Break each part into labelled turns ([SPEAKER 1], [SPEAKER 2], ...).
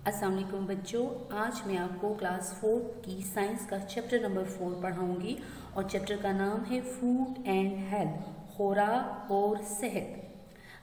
[SPEAKER 1] अस्सलाम वालेकुम बच्चों, आज मैं आपको क्लास 4 की साइंस का चैप्टर नंबर 4 पढ़ाऊंगी और चैप्टर का नाम है फूड एंड हेल्थ, खुराक और सेहत।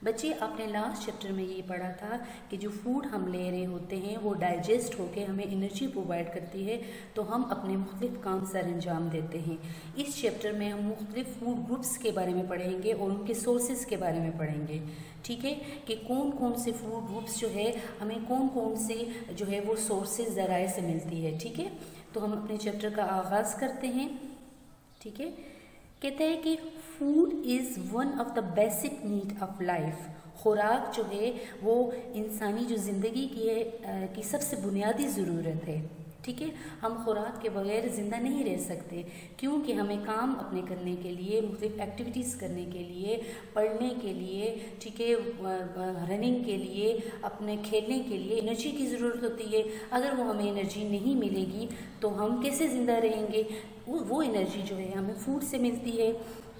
[SPEAKER 1] बच्चे, आपने लास्ट चैप्टर में ये पढ़ा था कि जो फूड हम ले रहे होते हैं वो डाइजेस्ट होकर हमें एनर्जी प्रोवाइड करती है, तो हम अपने मुख्तलिफ काम सर अंजाम देते हैं। इस चैप्टर में हम मुख्तलिफ फूड ग्रुप्स के बारे में पढ़ेंगे और उनके सोर्सेज के बारे में पढ़ेंगे। ठीक है, कि कौन कौन से फूड ग्रुप्स जो है हमें कौन कौन से जो है वो सोर्सेज ज़राए से मिलती है। ठीक है, तो हम अपने चैप्टर का आगाज़ करते हैं। ठीक है, कहते हैं कि food is one of the basic need of life. खुराक जो है वो इंसानी जो ज़िंदगी की है की सबसे बुनियादी ज़रूरत है। ठीक है, हम खुराक के बगैर ज़िंदा नहीं रह सकते, क्योंकि हमें काम अपने करने के लिए, मुख्तलिफ एक्टिविटीज़ करने के लिए, पढ़ने के लिए, ठीक है, रनिंग के लिए, अपने खेलने के लिए एनर्जी की ज़रूरत होती है। अगर वो हमें एनर्जी नहीं मिलेगी तो हम कैसे ज़िंदा रहेंगे? वो एनर्जी जो है हमें फूड से मिलती है।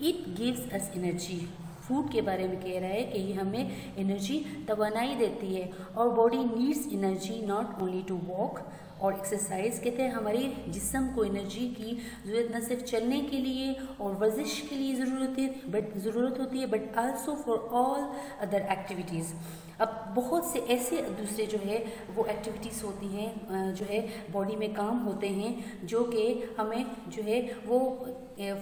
[SPEAKER 1] It gives us energy. Food के बारे में कह रहा है कि ये हमें एनर्जी, तवानाई देती है। और body needs energy not only to walk और एक्सरसाइज। कहते हैं हमारी जिस्म को एनर्जी की ज़रूरत न सिर्फ चलने के लिए और वर्जिश के लिए ज़रूरत होती है but also for all other activities. अब बहुत से ऐसे दूसरे जो है वो एक्टिविटीज़ होती हैं, जो है बॉडी में काम होते हैं, जो कि हमें जो है वो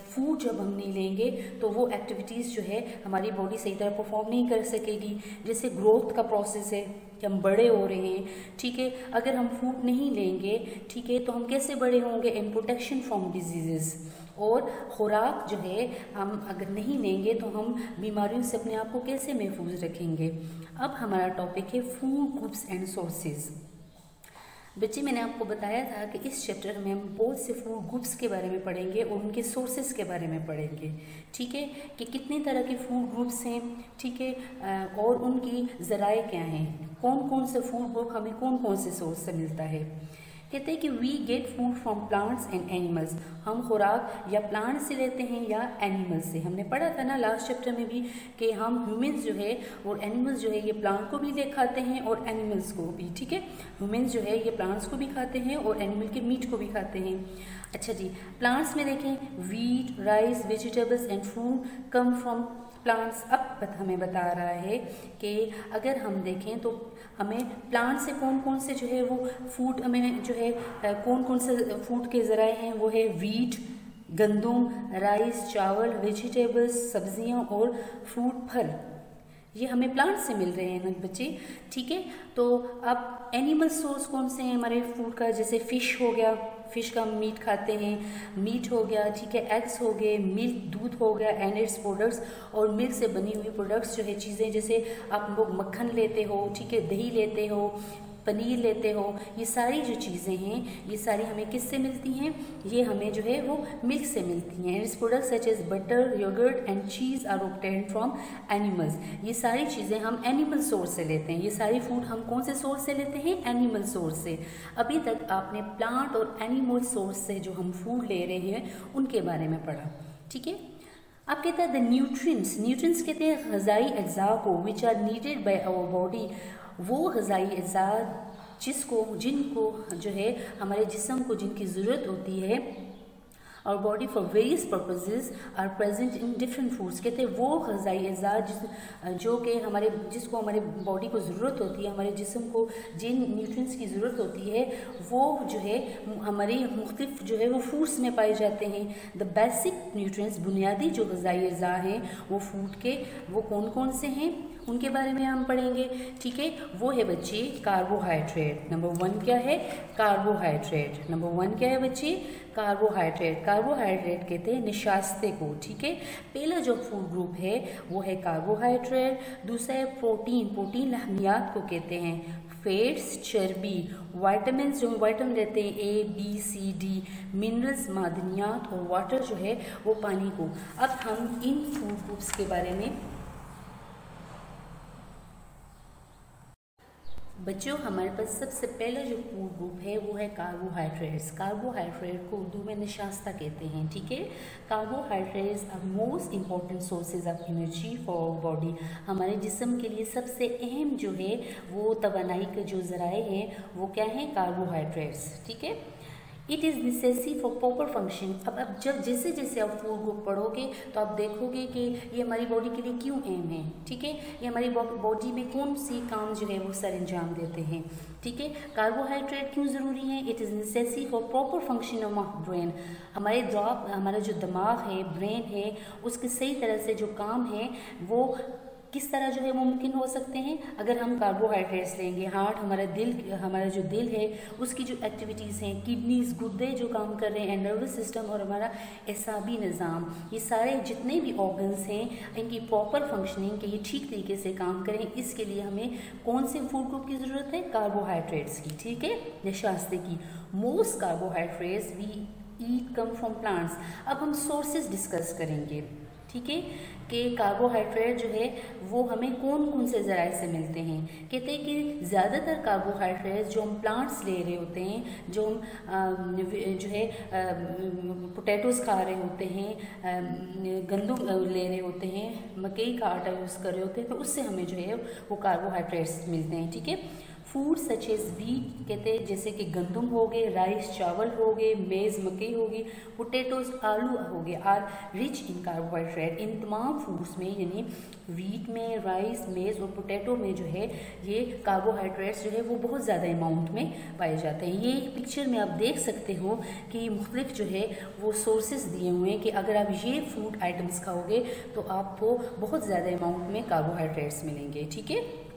[SPEAKER 1] फूड जब हम नहीं लेंगे तो वो एक्टिविटीज़ जो है हमारी बॉडी सही तरह परफॉर्म नहीं कर सकेगी। जैसे ग्रोथ का प्रोसेस है कि हम बड़े हो रहे हैं, ठीक है, अगर हम फूड नहीं लेंगे, ठीक है, तो हम कैसे बड़े होंगे? इन प्रोटेक्शन फ्रॉम डिजीज़। और खुराक जो है हम अगर नहीं लेंगे तो हम बीमारियों से अपने आप को कैसे महफूज रखेंगे? अब हमारा टॉपिक है फूड ग्रुप्स एंड सोर्सेज। बच्चे, मैंने आपको बताया था कि इस चैप्टर में हम बहुत से फूड ग्रुप्स के बारे में पढ़ेंगे और उनके सोर्सेज के बारे में पढ़ेंगे। ठीक है, कि कितने तरह के फूड ग्रुप्स हैं, ठीक है, और उनकी ज़राए क्या हैं, कौन कौन से फूड ग्रुप हमें कौन कौन से सोर्स से मिलता है। कहते हैं कि we get food from plants and animals. हम खुराक या प्लांट से लेते हैं या एनिमल्स से। हमने पढ़ा था ना लास्ट चैप्टर में भी कि हम ह्यूमंस जो है और एनिमल्स जो है ये प्लांट को भी ले खाते हैं और एनिमल्स को भी। ठीक है, ह्यूमंस जो है ये प्लांट्स को भी खाते हैं और एनिमल के मीट को भी खाते हैं। अच्छा जी, प्लांट्स में देखें wheat, rice, vegetables and fruit come from plants. अब हमें बता रहा है कि अगर हम देखें तो हमें प्लांट से कौन कौन से जो है वो फूड हमें जो है कौन कौन से फूड के ज़राए हैं, वो है वीट, गंदम, राइस, चावल, वेजिटेबल्स, सब्जियां और फ्रूट, फल। ये हमें प्लांट से मिल रहे हैं ना बच्चे। ठीक है, तो अब एनिमल सोर्स कौन से हैं हमारे फूड का? जैसे फ़िश हो गया, फ़िश का हम मीट खाते हैं, मीट हो गया, ठीक है, एग्स हो गए, मिल्क, दूध हो गया एंड इट्स प्रोडक्ट्स। और मिल्क से बनी हुई प्रोडक्ट्स जो है चीज़ें, जैसे आप लोग मक्खन लेते हो, ठीक है, दही लेते हो, पनीर लेते हो, ये सारी जो चीज़ें हैं ये सारी हमें किससे मिलती हैं? ये हमें जो है वो मिल्क से मिलती हैं। Its products such as butter, yogurt and cheese are obtained from animals. ये सारी चीज़ें हम एनिमल सोर्स से लेते हैं। ये सारी फूड हम कौन से सोर्स से लेते हैं? एनिमल सोर्स से। अभी तक आपने प्लांट और एनिमल सोर्स से जो हम फूड ले रहे हैं उनके बारे में पढ़ा। ठीक है, अब कहते हैं द न्यूट्रिएंट्स। न्यूट्रिएंट्स कहते हैं ग़िज़ाई अज्जा को which are needed by our body. वो ग़िज़ाई अज्जा जिनको जो है हमारे जिस्म को जिनकी ज़रूरत होती है और body for various purposes are present in different foods. कहते हैं वो ग़िज़ाई अज्जा जो कि जिसको हमारे बॉडी को ज़रूरत होती है, हमारे जिस्म को जिन न्यूट्रिएंट्स की ज़रूरत होती है वो जो है हमारी मुख्तलिफ जो है वो फूड्स में पाए जाते हैं। द बेसिक न्यूट्रिएंट्स, बुनियादी जो ग़िज़ाई अज्जा हैं वो फूड के, वो कौन कौन से हैं उनके बारे में हम पढ़ेंगे। ठीक है, वो है बच्चे कार्बोहाइड्रेट। नंबर 1 क्या है? कार्बोहाइड्रेट। नंबर 1 क्या है बच्चे? कार्बोहाइड्रेट। कार्बोहाइड्रेट कहते हैं निशास्ते को। ठीक है, पहला जो फूड ग्रुप है वो है कार्बोहाइड्रेट। दूसरा है प्रोटीन। प्रोटीन लहमियात को कहते हैं। फैट्स, चर्बी, वाइटामिन, जो वाइटामिन रहते हैं A, B, C, D, minerals, मादनियात और वाटर जो है वो पानी को। अब हम इन फूड ग्रुप्स के बारे में बच्चों, हमारे पास सबसे पहला जो फूड ग्रुप है वो है कार्बोहाइड्रेट्स। कार्बोहाइड्रेट को उर्दू में नशास्ता कहते हैं, ठीक है। Carbohydrates are most important sources of energy for our body. हमारे जिस्म के लिए सबसे अहम जो है वो तवानाई के जो ज़राए हैं वो क्या हैं? कार्बोहाइड्रेट्स, ठीक है। It is necessary for proper function. अब जब जैसे जैसे आप फूड ग्रुप पढ़ोगे तो आप देखोगे कि ये हमारी बॉडी के लिए क्यों अहम है, ठीक है। ये हमारी बॉडी में कौन सी काम जो है वो सर अंजाम देते हैं, ठीक है। कार्बोहाइड्रेट क्यों ज़रूरी है? It is necessary for proper function of brain. हमारा जो दिमाग है, ब्रेन है, उसके सही तरह से जो काम है वो किस तरह जो है मुमकिन हो सकते हैं अगर हम कार्बोहाइड्रेट्स लेंगे। हमारा जो दिल है उसकी जो एक्टिविटीज़ हैं, किडनीज, गुर्दे जो काम कर रहे हैं, नर्वस सिस्टम और हमारा एसाबी निज़ाम, ये सारे जितने भी ऑर्गन्स हैं इनकी प्रॉपर फंक्शनिंग के ये ठीक तरीके से काम करें, इसके लिए हमें कौन से फूड ग्रुप की ज़रूरत है? कार्बोहाइड्रेट्स की, ठीक है, नशास्ते की। Most carbohydrates we eat come from plants. अब हम सोर्सेज डिस्कस करेंगे, ठीक है, कि कार्बोहाइड्रेट जो है वो हमें कौन कौन से ज़राए से मिलते हैं। कहते हैं कि ज़्यादातर कार्बोहाइड्रेट जो हम प्लांट्स ले रहे होते हैं, जो हम जो है पोटैटोज़ खा रहे होते हैं, गंदम ले रहे होते हैं, मकई का आटा यूज़ कर रहे होते हैं, तो उससे हमें जो है वो कार्बोहाइड्रेट्स मिलते हैं, ठीक है। फूड सच एज वीट, कहते हैं जैसे कि गंदम हो गए, राइस चावल हो गए, मेज़ मकई होगी, पोटैटोज आलू हो गए, आर रिच इन कार्बोहाइड्रेट। इन तमाम फूड्स में यानी वीट में, राइस, मेज़ और पोटैटो में जो है ये कार्बोहाइड्रेट्स जो है वो बहुत ज़्यादा अमाउंट में पाए जाते हैं। ये पिक्चर में आप देख सकते हो कि मुख्तलिफ जो है वो सोर्सेज दिए हुए हैं कि अगर आप ये फूड आइटम्स खाओगे तो आपको बहुत ज़्यादा अमाउंट में कार्बोहाइड्रेट्स मिलेंगे, ठीक है।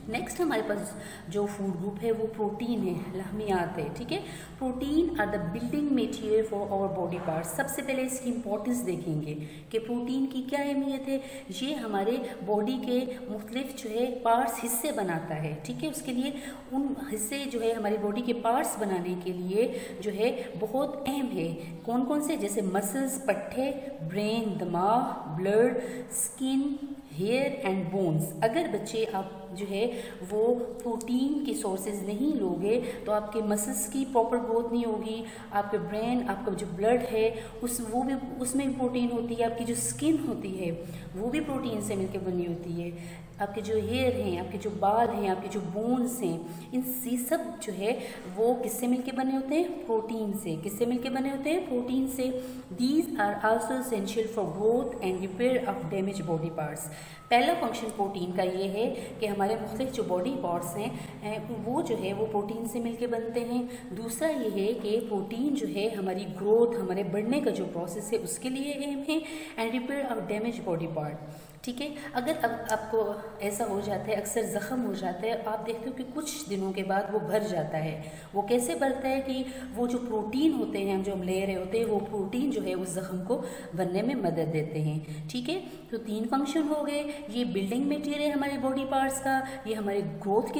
[SPEAKER 1] नेक्स्ट हमारे पास जो फूड ग्रुप है वो प्रोटीन है, लहमियात है, ठीक है। Protein are the building material for our body parts. सबसे पहले इसकी इंपॉर्टेंस देखेंगे कि प्रोटीन की क्या अहमियत है। ये हमारे बॉडी के मुख्तलिफ जो है पार्ट्स, हिस्से बनाता है, ठीक है। उसके लिए उन हिस्से जो है हमारी बॉडी के पार्ट्स बनाने के लिए जो है बहुत अहम है। कौन कौन से? जैसे मसल्स, पट्टे, ब्रेन, दिमाग, blood, skin, hair and bones. अगर बच्चे आप जो है वो प्रोटीन के सोर्सेज नहीं लोगे तो आपके मसल्स की प्रॉपर ग्रोथ नहीं होगी, आपके ब्रेन, आपका जो ब्लड है उसमें भी प्रोटीन होती है, आपकी जो स्किन होती है वो भी प्रोटीन से मिलकर बनी होती है, आपके जो हेयर हैं, आपके जो बाल हैं, आपके जो बोन्स हैं, इन सब जो है वो किससे मिलके बने होते हैं? प्रोटीन से। किससे मिलके बने होते हैं? प्रोटीन से। These are also essential for growth and repair of damage body parts. पहला फंक्शन प्रोटीन का ये है कि हमारे मुख्तलिफ जो बॉडी पार्ट्स हैं वो जो है वो प्रोटीन से मिलके बनते हैं। दूसरा ये है कि प्रोटीन जो है हमारी ग्रोथ, हमारे बढ़ने का जो प्रोसेस है उसके लिए अहम है, and repair of damage body part, ठीक है। अगर अब आपको ऐसा हो जाता है, अक्सर ज़ख़म हो जाता है, आप देखते हो कि कुछ दिनों के बाद वो भर जाता है। वो कैसे भरता है कि वो जो प्रोटीन होते हैं जो हम ले रहे होते हैं वो प्रोटीन जो है उस ज़ख़म को भरने में मदद देते हैं, ठीक है। तो 3 फंक्शन हो गए। ये बिल्डिंग मटेरियल है हमारे बॉडी पार्ट्स का, ये हमारे ग्रोथ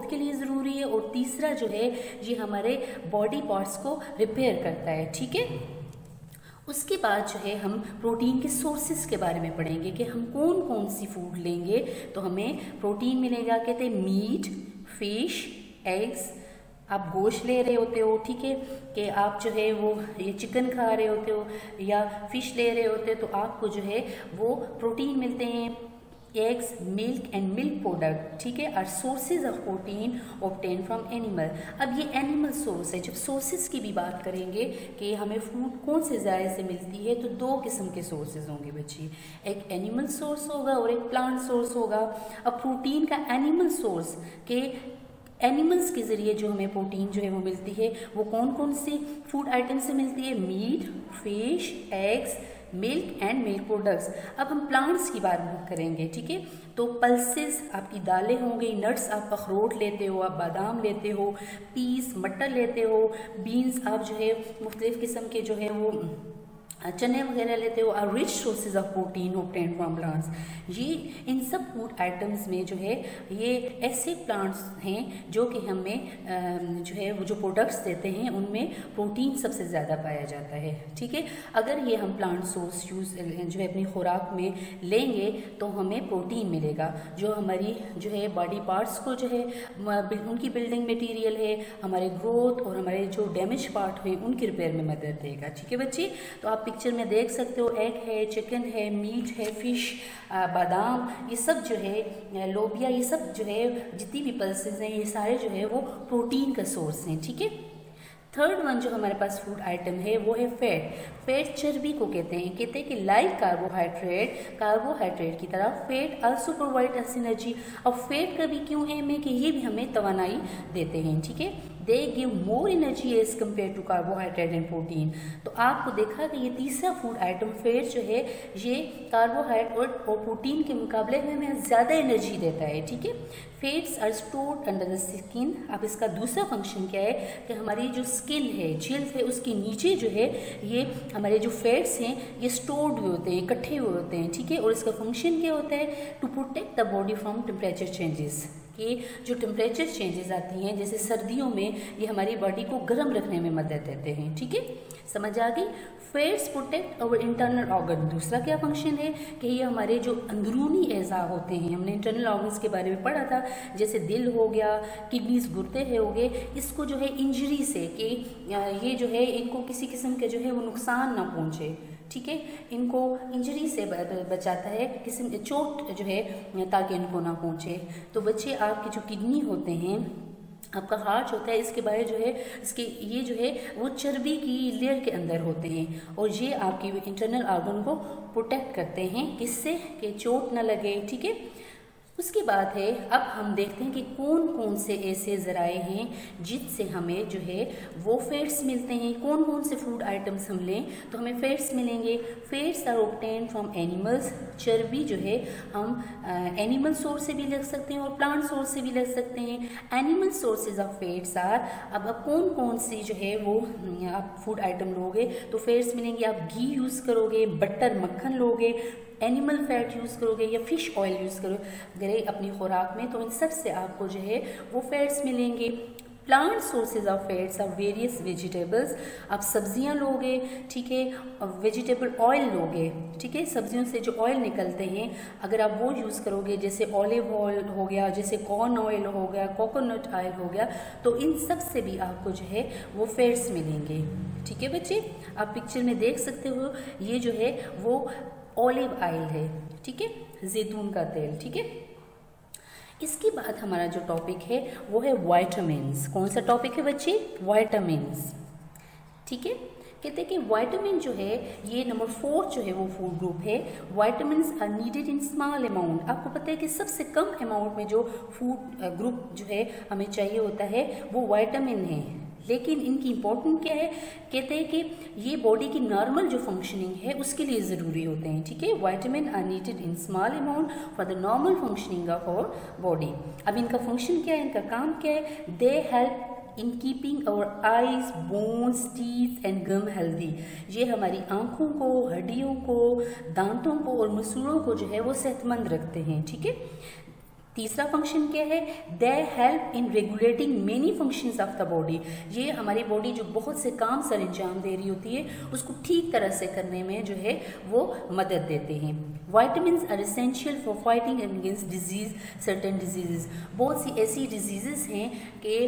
[SPEAKER 1] के लिए ज़रूरी है, और तीसरा जो है ये हमारे बॉडी पार्ट्स को रिपेयर करता है, ठीक है। उसके बाद जो है हम प्रोटीन के सोर्सेज के बारे में पढ़ेंगे कि हम कौन कौन सी फूड लेंगे तो हमें प्रोटीन मिलेगा। कहते हैं मीट, फिश, एग्स। आप गोश्त ले रहे होते हो, ठीक है, कि आप जो है वो ये चिकन खा रहे होते हो या फिश ले रहे होते हो तो आपको जो है वो प्रोटीन मिलते हैं। Eggs, milk and milk product, ठीक है, are sources of protein obtain from animal. अब ये एनिमल सोर्स है। जब सोर्सेज की भी बात करेंगे कि हमें फूड कौन से ज़राए से मिलती है तो 2 किस्म के सोर्सेज होंगे बच्ची, एक एनिमल सोर्स होगा और एक प्लांट सोर्स होगा। अब प्रोटीन का एनिमल सोर्स के एनिमल्स के ज़रिए जो हमें प्रोटीन जो है वो मिलती है वो कौन कौन सी फूड आइटम से मिलती है? Meat, fish, eggs, milk and milk products. अब हम प्लांट्स की बात करेंगे, ठीक है। तो पल्सेस आपकी दालें होंगी, नट्स आप अखरोट लेते हो, आप बादाम लेते हो, पीस मटर लेते हो, बीन्स आप जो है मुख्तलिफ किस्म के जो है वो चने वगैरह लेते हो, are rich sources of protein obtained from plants. ये इन सब फूड आइटम्स में जो है ये ऐसे प्लांट्स हैं जो कि हमें जो है वो जो प्रोडक्ट्स देते हैं उनमें प्रोटीन सबसे ज़्यादा पाया जाता है। ठीक है, अगर ये हम प्लांट सोर्स यूज़ जो है अपनी खुराक में लेंगे तो हमें प्रोटीन मिलेगा जो हमारी जो है बॉडी पार्ट्स को जो है उनकी बिल्डिंग मटीरियल है, हमारे ग्रोथ और हमारे जो डैमेज पार्ट हुए उनकी रिपेयर में मदद देगा। ठीक है बच्चे, तो आप पिक्चर में देख सकते हो एग है, चिकन है, मीट है, फिश, बादाम, ये सब जो है लोबिया, ये सब जो है जितनी भी पल्सेस हैं ये सारे जो है वो प्रोटीन का सोर्स हैं। ठीक है, थर्ड वन जो हमारे पास फूड आइटम है वो है फैट। फैट चर्बी को कहते हैं कि लाइक कार्बोहाइड्रेट की तरह fat also provide us energy. अब फैट का भी क्यों है में कि ये भी हमें तवानाई देते हैं। ठीक है, they give more energy as compare to carbohydrate and protein. तो आपको देखा कि ये तीसरा फूड आइटम फैट जो है ये कार्बोहाइड्रेट और प्रोटीन के मुकाबले में हमें ज़्यादा एनर्जी देता है। ठीक है, fats are stored under the skin. अब इसका दूसरा फंक्शन क्या है कि हमारी जो स्किन है, जिल्द है, उसके नीचे जो है ये हमारे जो फैट्स हैं ये स्टोर्ड हुए होते हैं, इकट्ठे हुए होते हैं। ठीक है, और इसका फंक्शन क्या होता है? To protect the body from temperature changes. कि जो टेम्परेचर चेंजेस आती हैं जैसे सर्दियों में ये हमारी बॉडी को गर्म रखने में मदद देते हैं। ठीक है, समझ आ गई? फैट्स प्रोटेक्ट अवर इंटरनल ऑर्गन। दूसरा क्या फंक्शन है कि ये हमारे जो अंदरूनी एज़ा होते हैं, हमने इंटरनल ऑर्गन्स के बारे में पढ़ा था, जैसे दिल हो गया, किडनीज, गुर्दे हो गए, इसको जो है इंजरी से कि ये जो है इनको किसी किस्म के जो है वो नुकसान ना पहुँचे। ठीक है, इनको इंजरी से बचाता है, किसी चोट जो है ताकि इनको ना पहुँचे। तो बच्चे आपके जो किडनी होते हैं, आपका हार्ट होता है, इसके बारे जो है इसके ये जो है वो चर्बी की लेयर के अंदर होते हैं और ये आपकी इंटरनल ऑर्गन को प्रोटेक्ट करते हैं, किससे? कि चोट ना लगे। ठीक है, उसके बाद है अब हम देखते हैं कि कौन कौन से ऐसे ज़राए हैं जिससे हमें जो है वो फैट्स मिलते हैं। कौन कौन से फूड आइटम्स हम लें तो हमें फैट्स मिलेंगे। Fats are obtained from animals. चर्बी जो है हम एनिमल सोर्स से भी ले सकते हैं और प्लांट सोर्स से भी ले सकते हैं। Animal sources of fats are, अब कौन कौन सी जो है वो आप फूड आइटम लोगे तो फैट्स मिलेंगे। आप घी यूज़ करोगे, बटर मक्खन लोगे, एनिमल फैट यूज़ करोगे या फिश ऑयल यूज़ करोगे अपनी खुराक में, तो इन सब से आपको जो है वो फैट्स मिलेंगे। Plant sources of fats of various vegetables. आप सब्जियां लोगे, ठीक है, वेजिटेबल ऑयल लोगे, ठीक है, सब्जियों से जो ऑयल निकलते हैं अगर आप वो यूज़ करोगे, जैसे ऑलिव ऑयल हो गया, जैसे कॉर्न ऑयल हो गया, कोकोनट ऑयल हो गया, तो इन सब से भी आपको जो है वो फैट्स मिलेंगे। ठीक है बच्चे, आप पिक्चर में देख सकते हो ये जो है वो ऑलिव ऑयल है, ठीक है, जैतून का तेल। ठीक है, इसके बाद हमारा जो टॉपिक है वो है विटामिन्स। कौन सा टॉपिक है बच्चे? विटामिन्स। ठीक है, कहते हैं कि विटामिन जो है ये नंबर 4 जो है वो फूड ग्रुप है। Vitamins are needed in small amount. आपको पता है कि सबसे कम अमाउंट में जो फूड ग्रुप जो है हमें चाहिए होता है वो विटामिन है, लेकिन इनकी इम्पोर्टेंट क्या है? कहते हैं कि ये बॉडी की नॉर्मल जो फंक्शनिंग है उसके लिए ज़रूरी होते हैं। ठीक है, vitamin are needed in small amount for the normal functioning of our body. अब इनका फंक्शन क्या है, इनका काम क्या है? They help in keeping our eyes, bones, teeth and gum healthy. ये हमारी आँखों को, हड्डियों को, दांतों को और मसूड़ों को जो है वो सेहतमंद रखते हैं। ठीक है, तीसरा फंक्शन क्या है? They help in regulating many functions of the body. ये हमारी बॉडी जो बहुत से काम सर अंजाम दे रही होती है उसको ठीक तरह से करने में जो है वो मदद देते हैं। Vitamins are essential for fighting against disease, certain diseases. बहुत सी ऐसी डिजीजेस हैं कि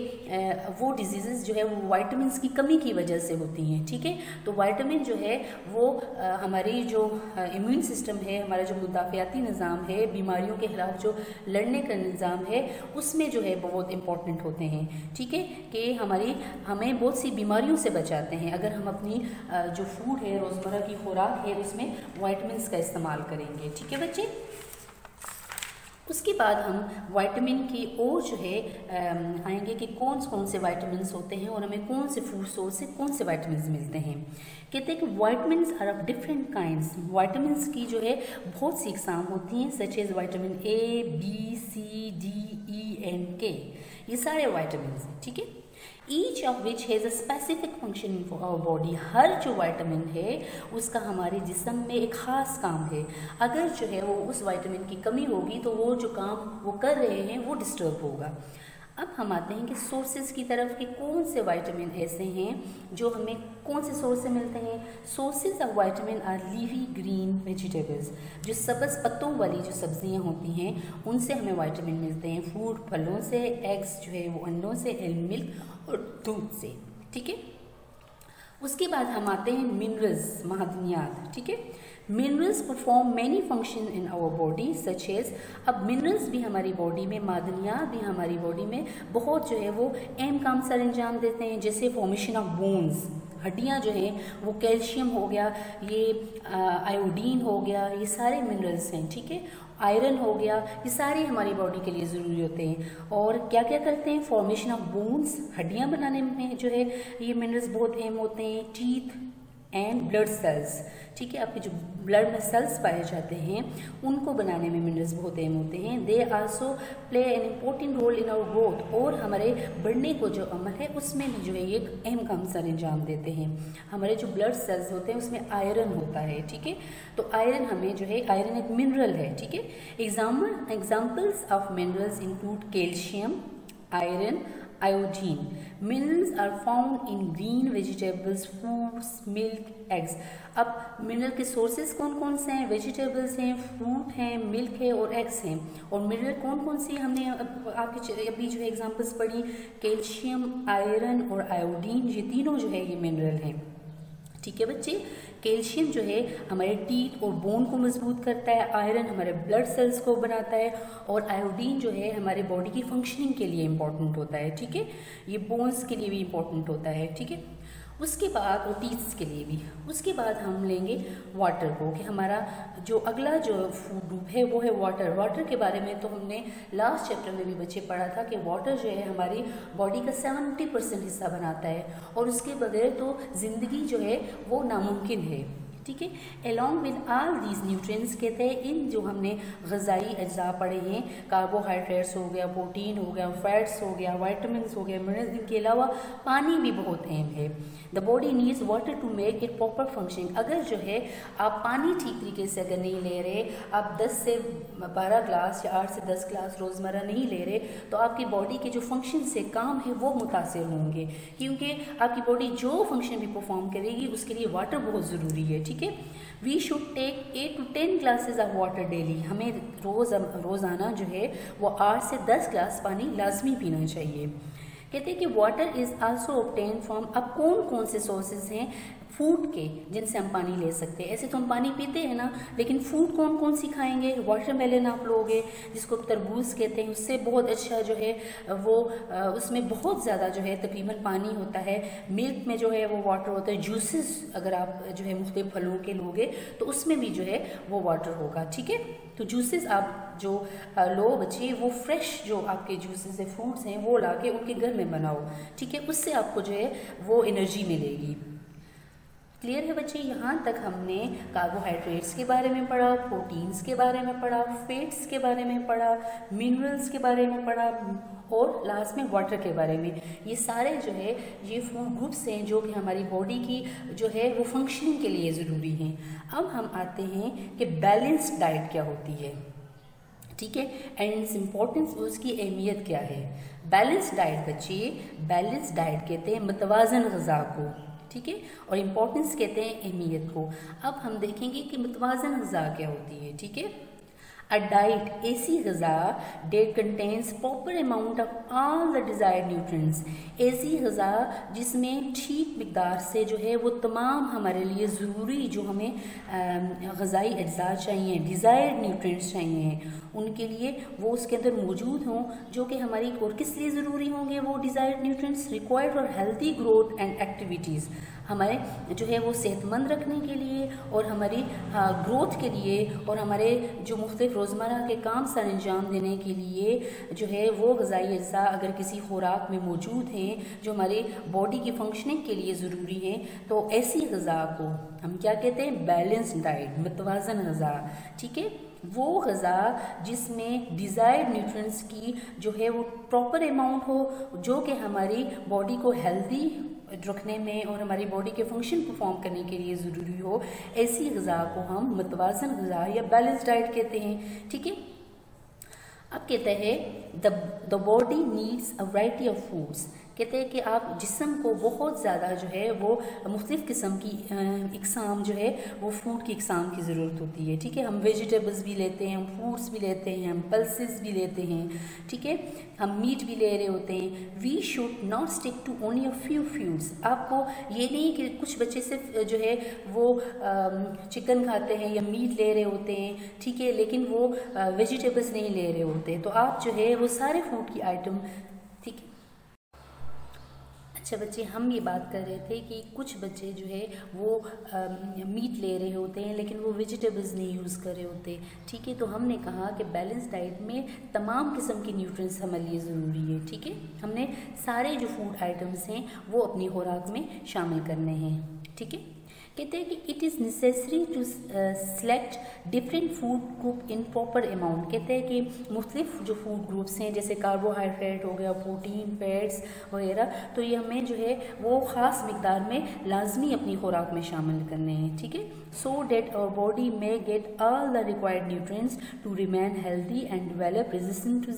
[SPEAKER 1] वो डिजीजेस जो है वो विटामिन्स की कमी की वजह से होती हैं। ठीक है, तो विटामिन जो है वो हमारी जो इम्यून सिस्टम है, हमारा जो मुदाफ़ियाती निज़ाम है, बीमारियों के खिलाफ जो लड़ने का निज़ाम है उसमें जो है बहुत इंपॉर्टेंट होते हैं। ठीक है, कि हमें बहुत सी बीमारियों से बचाते हैं अगर हम अपनी जो फूड है, रोज़मर्रा की खुराक है, उसमें विटामिन्स का इस्तेमाल करेंगे। ठीक है बच्चे, उसके बाद हम विटामिन की और जो है आएंगे कि कौन कौन से विटामिन्स होते हैं और हमें कौन से फूड सोर्स से कौन से विटामिन्स मिलते हैं। कहते हैं कि vitamins are of different kinds. Vitamins की जो है बहुत सी इकसाम होती हैं, such as vitamin A, B, C, D, E and K. ये सारे विटामिन्स हैं। ठीक है, each of which has a specific function in our body. हर जो वाइटामिन है उसका हमारे जिस्म में एक ख़ास काम है। अगर जो है वो उस वाइटामिन की कमी होगी तो वो जो काम वो कर रहे हैं वो डिस्टर्ब होगा। अब हम आते हैं कि सोर्सेज की तरफ कि कौन से विटामिन ऐसे हैं जो हमें कौन से सोर्स से मिलते हैं। Sources of vitamin are leafy green vegetables, जो सब्ज़ पत्तों वाली जो सब्जियां होती हैं उनसे हमें विटामिन मिलते हैं। फ्रूट फलों से, एग्स जो है वो अंडों से, एंड मिल्क और दूध से, ठीक है। उसके बाद हम आते हैं मिनरल्स, मादनियात, ठीक है। Minerals perform many function in our body such as, अब मिनरल्स भी हमारी बॉडी में, मादनियात भी हमारी बॉडी में बहुत जो है वो अहम काम सर अंजाम देते हैं। जैसे फॉर्मेशन ऑफ बोन्स, हड्डियाँ जो हैं वो कैल्शियम हो गया, ये आयोडीन हो गया, ये सारे मिनरल्स हैं, ठीक है। आयरन हो गया, ये सारे हमारी बॉडी के लिए ज़रूरी होते हैं। और क्या क्या करते हैं, फॉर्मेशन ऑफ बोन्स, हड्डियाँ बनाने में जो है ये मिनरल्स बहुत अहम होते हैं। टीथ एंड ब्लड सेल्स, ठीक है, आपके जो ब्लड में सेल्स पाए जाते हैं उनको बनाने में मिनरल्स बहुत अहम होते हैं। They also play an important role in our growth, और हमारे बढ़ने को जो अमल है उसमें भी जो है एक अहम काम सर अंजाम देते हैं। हमारे जो ब्लड सेल्स होते हैं उसमें आयरन होता है, ठीक है। तो आयरन हमें जो है, आयरन एक मिनरल है, ठीक है। Examples of minerals include calcium, iron, iodine. Minerals are found in green vegetables, fruits, milk, eggs. अब मिनरल के सोर्सेज कौन कौन से हैं, वेजिटेबल्स हैं, फ्रूट हैं, मिल्क है और एग्स हैं। और मिनरल कौन कौन सी हमने आपके अभी जो है एग्जाम्पल्स पढ़ी, कैल्शियम, आयरन और आयोडीन, ये तीनों जो है ये मिनरल हैं, ठीक है बच्चे। कैल्शियम जो है हमारे टीथ और बोन को मजबूत करता है, आयरन हमारे ब्लड सेल्स को बनाता है, और आयोडीन जो है हमारे बॉडी की फंक्शनिंग के लिए इम्पॉर्टेंट होता है, ठीक है। ये बोन्स के लिए भी इम्पॉर्टेंट होता है, ठीक है। उसके बाद, और टीथ्स के लिए भी। उसके बाद हम लेंगे वाटर को, कि हमारा जो अगला जो फूड ग्रुप है वो है वाटर। वाटर के बारे में तो हमने लास्ट चैप्टर में भी बच्चे पढ़ा था कि वाटर जो है हमारी बॉडी का 70% हिस्सा बनाता है, और उसके बगैर तो ज़िंदगी जो है वो नामुमकिन है, ठीक है। Along with all these nutrients, कहते हैं इन जो हमने ग़िज़ाई अज्जा पढ़े हैं, कार्बोहाइड्रेट्स हो गया, प्रोटीन हो गया, फैट्स हो गया, वाइटामिन हो गया, मिनरल्स, इनके अलावा पानी भी बहुत अहम है। The body needs water to make it proper functioning. अगर जो है आप पानी ठीक तरीके से अगर नहीं ले रहे, आप 10 से 12 ग्लास या 8 से 10 ग्लास रोज़मर्रा नहीं ले रहे, तो आपकी बॉडी के जो फंक्शन से काम है वो मुतासिर होंगे, क्योंकि आपकी बॉडी जो फंक्शन भी परफॉर्म करेगी उसके लिए वाटर बहुत ज़रूरी है, ठीक है। We should take 8 to 10 glasses of water daily. हमें रोज़ाना जो है वो 8 से 10 ग्लास पानी लाजमी पीना चाहिए। कहते हैं कि water is also obtain from, अब कौन कौन से सोर्सेज हैं फूड के जिनसे हम पानी ले सकते हैं। ऐसे तो हम पानी पीते हैं ना, लेकिन फूड कौन कौन सी खाएंगे। वाटरमेलन आप लोगे, जिसको तरबूज कहते हैं, उससे बहुत अच्छा जो है वो उसमें बहुत ज़्यादा जो है तकरीबन पानी होता है। मिल्क में जो है वो वाटर होता है। जूसेस अगर आप जो है मुख्तलिफ फलों के लोगे तो उसमें भी जो है वो वाटर होगा, ठीक है। तो जूसेस आप जो लो बच्चे, वो फ्रेश जो आपके जूसेस है, फ्रूट्स हैं, वो ला के उनके घर में बनाओ, ठीक है। उससे आपको जो है वो एनर्जी मिलेगी। क्लियर है बच्चे। यहाँ तक हमने कार्बोहाइड्रेट्स के बारे में पढ़ा, प्रोटीन्स के बारे में पढ़ा, फैट्स के बारे में पढ़ा, मिनरल्स के बारे में पढ़ा, और लास्ट में वाटर के बारे में। ये सारे जो है ये फूड ग्रुप्स हैं जो कि हमारी बॉडी की जो है वो फंक्शनिंग के लिए ज़रूरी हैं। अब हम आते हैं कि बैलेंस्ड डाइट क्या होती है, ठीक है, एंड इट्स इम्पोर्टेंस, उसकी अहमियत क्या है। बैलेंस्ड डाइट बच्चे, बैलेंस्ड डाइट कहते हैं मुतवाज़न ग़िज़ा को, ठीक है, और इम्पोर्टेंस कहते हैं अहमियत को। अब हम देखेंगे कि मुतवाज़न ग़िज़ा क्या होती है, ठीक है। अ डाइट ऐसी ग़िज़ा date contains proper amount of all the desired nutrients, ऐसी ग़िज़ा जिसमें ठीक मिक़दार से जो है वो तमाम हमारे लिए ज़रूरी जो हमें ग़िज़ाई अज्जा चाहिए, डिज़ायर्ड न्यूट्रिएंट्स चाहिए, उनके लिए वो उसके अंदर मौजूद हों, जो कि हमारी और किस लिए ज़रूरी होंगे वो desired nutrients, required for healthy growth and activities. हमारे जो है वो सेहतमंद रखने के लिए और हमारी ग्रोथ के लिए और हमारे जो मुख्तलिफ रोज़मर्रा के काम सर अंजाम देने के लिए जो है वो ग़िज़ाई अज्जा अगर किसी खुराक में मौजूद हैं जो हमारी बॉडी की फंक्शनिंग के लिए ज़रूरी हैं, तो ऐसी ग़िज़ा को हम क्या कहते हैं, बैलेंस्ड डाइट, मुतवाज़न ग़िज़ा। ठीक है, वो ग़िज़ा जिसमें डिज़ायर्ड न्यूट्रिएंट्स की जो है वो प्रॉपर अमाउंट हो, जो कि हमारी बॉडी को हेल्दी रखने में और हमारी बॉडी के फंक्शन परफॉर्म करने के लिए ज़रूरी हो, ऐसी ग़िज़ा को हम मुतवाज़न ग़िज़ा या बैलेंस डाइट कहते हैं। ठीक है, अब कहते हैं the body needs a variety of foods. कहते हैं कि आप जिस्म को बहुत ज़्यादा जो है वो मुख्तलिफ़ किस्म की इकसाम जो है वो फूड की इकसाम की ज़रूरत होती है। ठीक है, हम वेजिटेबल्स भी लेते हैं, हम फ्रूट्स भी लेते हैं, हम पल्सेस भी लेते हैं। ठीक है, हम मीट भी ले रहे होते हैं। We should not stick to only a few foods. आपको ये नहीं कि कुछ बच्चे सिर्फ जो है वो चिकन खाते हैं या मीट ले रहे होते हैं, ठीक है, लेकिन वो वेजिटेबल्स नहीं ले रहे होते, तो आप जो है वो सारे फूड की आइटम, ठीक है। अच्छा बच्चे, हम ये बात कर रहे थे कि कुछ बच्चे जो है वो मीट ले रहे होते हैं लेकिन वो वेजिटेबल्स नहीं यूज़ कर रहे होते। ठीक है, तो हमने कहा कि बैलेंस डाइट में तमाम किस्म के न्यूट्रिएंट्स हमारे लिए ज़रूरी है। ठीक है, हमने सारे जो फूड आइटम्स हैं वो अपनी खुराक में शामिल करने हैं। ठीक है, कहते हैं कि it is necessary to select different food group in proper amount. कहते हैं कि मुख्तलिफ जो फूड ग्रुप्स हैं जैसे कार्बोहाइड्रेट हो गया, प्रोटीन, फैट्स वगैरह, तो ये हमें जो है वो ख़ास मिकदार में लाजमी अपनी खुराक में शामिल करने हैं। ठीक है, so that our body may get all the required nutrients to remain healthy and develop resistant to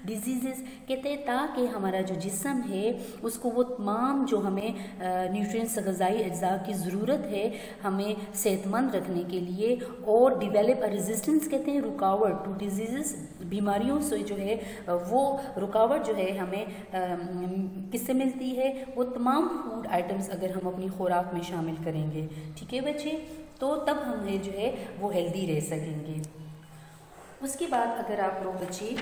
[SPEAKER 1] diseases. कहते हैं ताकि हमारा जो जिस्म है उसको वो तमाम जो हमें न्यूट्रिएंट्स ग़िज़ाई अज्जा की ज़रूरत है हमें सेहतमंद रखने के लिए, और डिवेलप रेजिस्टेंस कहते हैं रुकावट टू डिजीज़, बीमारियों से जो है वो रुकावट जो है हमें किससे मिलती है, वो तमाम फूड आइटम्स अगर हम अपनी खुराक में शामिल करेंगे। ठीक है बच्चे, तो तब हमें जो है वो हेल्दी रह सकेंगे। उसके बाद अगर आप लोग बच्चे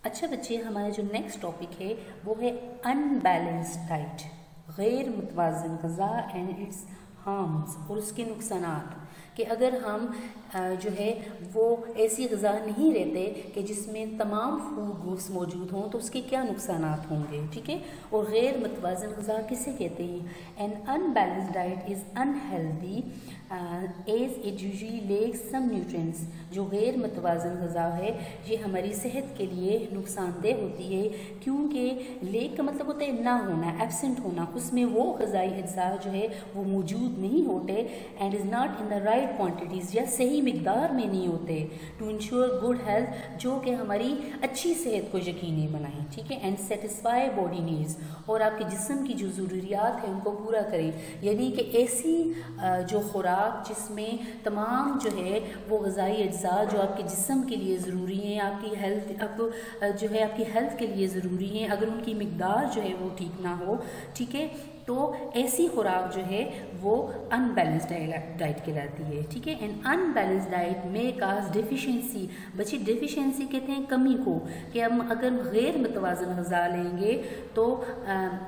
[SPEAKER 1] अच्छा बच्चे, हमारा जो नेक्स्ट टॉपिक है वो है अनबैलेंस्ड डाइट, गैर मुतवाज़न ग़िज़ा एंड इट्स हार्म्स, और उसके नुकसानात। कि अगर हम जो है वो ऐसी ग़िज़ा नहीं लेते कि जिसमें तमाम फूड ग्रुप्स मौजूद हों तो उसके क्या नुकसानात होंगे। ठीक है, और गैर मुतवाज़न ग़िज़ा किसे कहते हैं? An unbalanced diet is unhealthy as it usually lacks some nutrients. जो गैर मुतवाज़न ग़िज़ा है ये हमारी सेहत के लिए नुकसानदेह होती है, क्योंकि लेक का मतलब होता है ना होना, एब्सेंट होना, उसमें वो ग़िज़ाई अज्जा जो है वो मौजूद नहीं होते, and is not in the right quantities, या सही मिकदार में नहीं होते, टू इंश्योर गुड हेल्थ, जो कि हमारी अच्छी सेहत को यकीनी बनाएं। ठीक है, एंड सेटिस्फाई बॉडी नीड्स, और आपके जिस्म की जो ज़रूरियात हैं उनको पूरा करें। यानी कि ऐसी जो खुराक जिसमें तमाम जो है वो ग़िज़ाई अज्जा जो आपके जिस्म के लिए ज़रूरी हैं, आपकी हेल्थ, आपको जो है आपकी हेल्थ के लिए ज़रूरी हैं, अगर उनकी मिकदार जो है वो ठीक ना हो, ठीक है, तो ऐसी खुराक जो है वो अनबैलेंस्ड डाइट कहलाती है। ठीक है, एंड अनबैलेंस्ड डाइट में काज डेफिशिएंसी। बच्चे डेफिशिएंसी कहते हैं कमी को, कि हम अगर गैर मुतवाज़न ग़िज़ा लेंगे तो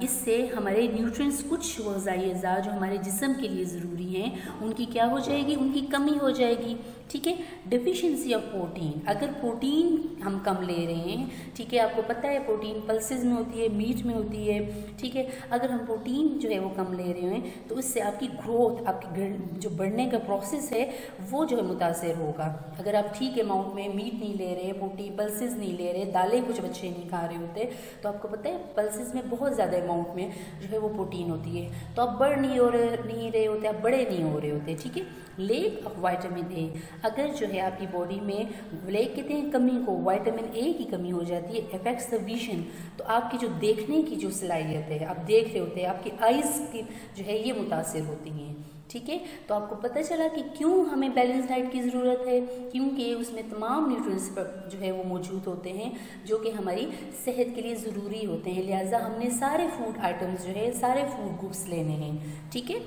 [SPEAKER 1] इससे हमारे न्यूट्रिएंट्स, कुछ ग़िज़ाई अज्जा जो हमारे जिस्म के लिए ज़रूरी हैं उनकी क्या हो जाएगी, उनकी कमी हो जाएगी। ठीक है, डेफिशिएंसी ऑफ प्रोटीन, अगर प्रोटीन हम कम ले रहे हैं, ठीक है, आपको पता है प्रोटीन पल्सेस में होती है, मीट में होती है, ठीक है, अगर हम प्रोटीन जो है वो कम ले रहे हैं तो इससे आपकी ग्रोथ, आपकी जो बढ़ने का प्रोसेस है वो जो है मुतासर होगा। अगर आप ठीक अमाउंट में मीट नहीं ले रहे, प्रोटीन पल्सेस नहीं ले रहे, दालें कुछ बच्चे नहीं खा रहे होते, तो आपको पता है पल्सेस में बहुत ज़्यादा अमाउंट में जो है वो प्रोटीन होती है, तो आप बढ़ नहीं रहे होते, आप बड़े नहीं हो रहे होते। ठीक है, लेक ऑफ विटामिन ए, अगर जो है आपकी बॉडी में लेक कहते हैं कमी को, विटामिन ए की कमी हो जाती है, अफेक्ट्स द विजन, तो आपकी जो देखने की जो सलाहियत है, आप देख रहे होते हैं, आपकी आइज़ की जो है ये मुतासिर होती हैं। ठीक है, तो आपको पता चला कि क्यों हमें बैलेंस डाइट की ज़रूरत है, क्योंकि उसमें तमाम न्यूट्रिएंट्स जो है वो मौजूद होते हैं जो कि हमारी सेहत के लिए ज़रूरी होते हैं, लिहाजा हमने सारे फूड आइटम्स जो है सारे फूड ग्रुप्स लेने हैं। ठीक है,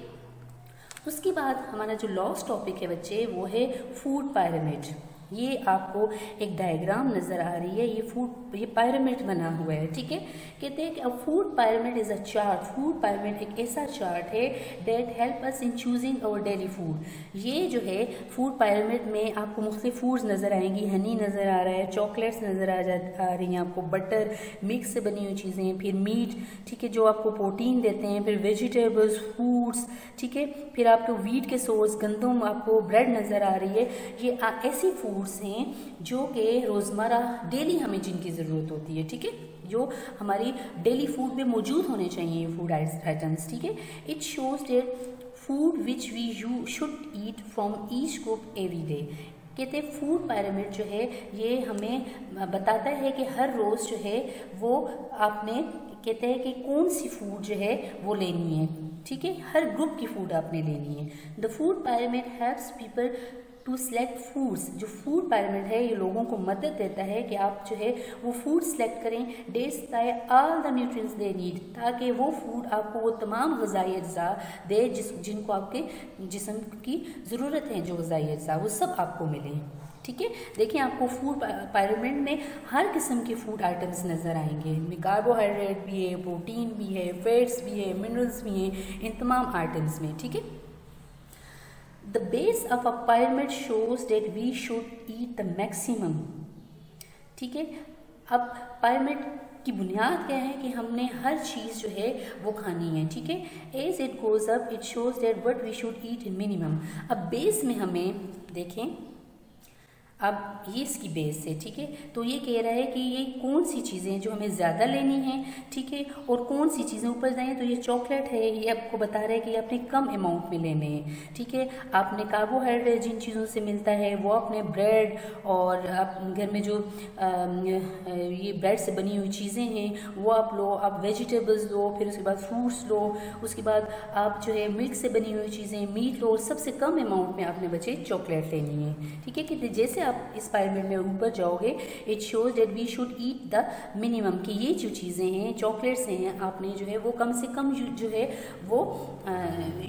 [SPEAKER 1] उसके बाद हमारा जो लास्ट टॉपिक है बच्चे वो है फूड पायरामिड। ये आपको एक डायग्राम नज़र आ रही है, ये पायरामिड बना हुआ है, ठीक है। कहते हैं कि a food pyramid is a chart. Food pyramid एक ऐसा चार्ट है that help us in choosing our daily food. ये जो है फूड पायरामिड में आपको मुख्तलिफ फूड्स नज़र आएंगी, हनी नज़र आ रहा है, चॉकलेट्स नज़र आ रही हैं आपको, बटर मिक्स से बनी हुई चीज़ें, फिर मीट, ठीक है, जो आपको प्रोटीन देते हैं, फिर वेजिटेबल्स, फ्रूट्स, ठीक है, फिर आपको वीट के सोर्स, गंदम, आपको ब्रेड नज़र आ रही है। ये ऐसी फूड्स हैं जो कि रोज़मर्रा डेली हमें जिनकी ज़रूरत होती है, ठीक है, जो हमारी डेली फूड में मौजूद होने चाहिए ये फूड आइटम्स, ठीक है। It shows that food which we you should eat from each group every day. कहते हैं फूड पायरामिड जो है ये हमें बताता है कि हर रोज़ जो है वो आपने, कहते हैं कि कौन सी फूड जो है वो लेनी है, ठीक है, हर ग्रुप की फूड आपने लेनी है। The food pyramid helps people to select foods. जो फूड पायरामिड है ये लोगों को मदद देता है कि आप जो है वो फूड सेलेक्ट करें that's by all the nutrients they need, ताकि वो फूड आपको वो तमाम ग़िज़ाई अज्जा दे जिनको आपके जिस्म की ज़रूरत है, जो ग़िज़ाई अज्जा वो सब आपको मिले, ठीक है। देखिए आपको फूड पायरामिड में हर किस्म के फूड आइटम्स नज़र आएंगे, इनमें कार्बोहाइड्रेट भी है, प्रोटीन भी है, फैट्स भी है, मिनरल्स भी हैं इन तमाम आइटम्स में, ठीक है। The base of a pyramid shows that we should eat the maximum, ठीक है। अब पायरामिड की बुनियाद क्या है कि हमने हर चीज़ जो है वो खानी है, ठीक है। As it goes up it shows that what we should eat in minimum. अब बेस में हमें देखें, अब ये इसकी बेस है, ठीक है, तो ये कह रहा है कि ये कौन सी चीज़ें जो हमें ज़्यादा लेनी हैं, ठीक है, और कौन सी चीज़ें ऊपर जाएँ। तो ये चॉकलेट है, ये आपको बता रहा है कि आपने कम अमाउंट में लेने हैं, ठीक है। आपने कार्बोहाइड्रेट जिन चीज़ों से मिलता है वो आपने ब्रेड, और आप घर में जो ये ब्रेड से बनी हुई चीज़ें हैं वो आप लो, आप वेजिटेबल्स लो, फिर उसके बाद फ्रूट्स लो, उसके बाद आप जो है मिल्क से बनी हुई चीज़ें, मीट लो, और सबसे कम अमाउंट में आपने बच्चे चॉकलेट लेनी है, ठीक है। कि जैसे आप इस पायरामिड में ऊपर जाओगे it shows that we should eat the minimum, कि ये जो चीज़ें हैं, चॉकलेट्स हैं, आपने जो है वो कम से कम जो है वो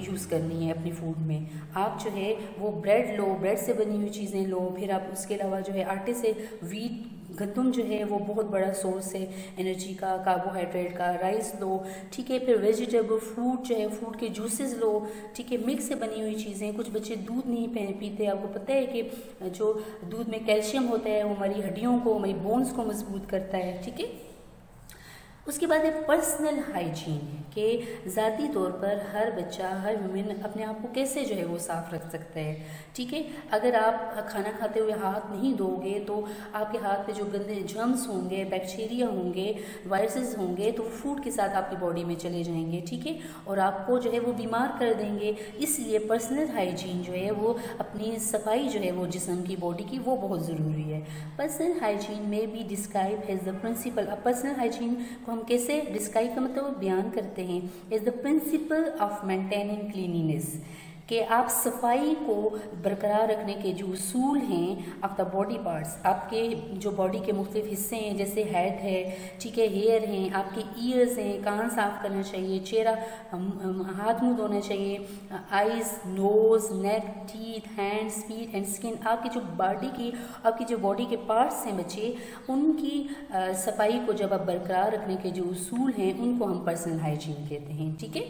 [SPEAKER 1] यूज़ करनी है अपनी फूड में। आप जो है वो ब्रेड लो, ब्रेड से बनी हुई चीज़ें लो, फिर आप उसके अलावा जो है आटे से, वीट, गंदम जो है वो बहुत बड़ा सोर्स है एनर्जी का, कार्बोहाइड्रेट का, राइस लो, ठीक है। फिर वेजिटेबल, फ्रूट जो है, फ्रूट के जूसेस लो, ठीक है। मिल्क से बनी हुई चीज़ें, कुछ बच्चे दूध नहीं पीते, आपको पता है कि जो दूध में कैल्शियम होता है वो हमारी हड्डियों को, हमारी बोन्स को मजबूत करता है, ठीक है। उसके बाद है पर्सनल हाइजीन, के ज़ाती तौर पर हर बच्चा, हर ह्यूमन अपने आप को कैसे जो है वो साफ़ रख सकता है, ठीक है। अगर आप खाना खाते हुए हाथ नहीं धोगे तो आपके हाथ पे जो गंदे जर्म्स होंगे, बैक्टीरिया होंगे, वायरसेस होंगे, तो फूड के साथ आपकी बॉडी में चले जाएंगे, ठीक है, और आपको जो है वो बीमार कर देंगे। इसलिए पर्सनल हाइजीन जो है वो, अपनी सफाई जो है वो जिस्म की, बॉडी की, वो बहुत ज़रूरी है। पर्सनल हाइजीन में भी डिस्क्राइब एज द प्रिंसिपल। अब पर्सनल हाइजीन को हम कैसे डिस्क्राइब का मतलब बयान करते हैं, is the principle of maintaining cleanliness, कि आप सफाई को बरकरार रखने के जो उसूल हैं ऑफ द बॉडी पार्ट्स, आपके जो बॉडी के मुख्तलिफ हिस्से हैं, जैसे हेड है, ठीक है, हेयर हैं, आपके ईयर्स हैं, कान साफ करना चाहिए, चेहरा, हाथ मुंह धोना चाहिए, eyes, nose, neck, teeth, hands, feet and skin, आपकी जो बॉडी के पार्ट्स हैं बच्चे, उनकी सफाई को जब आप बरकरार रखने के जो उसूल हैं उनको हम पर्सनल हाइजीन कहते हैं, ठीक है।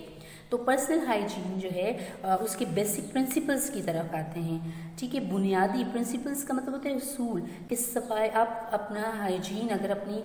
[SPEAKER 1] तो पर्सनल हाइजीन जो है उसके बेसिक प्रिंसिपल्स की तरफ आते हैं, ठीक है। बुनियादी प्रिंसिपल्स का मतलब होता है उसूल, कि सफाई, आप अपना हाइजीन, अगर अपनी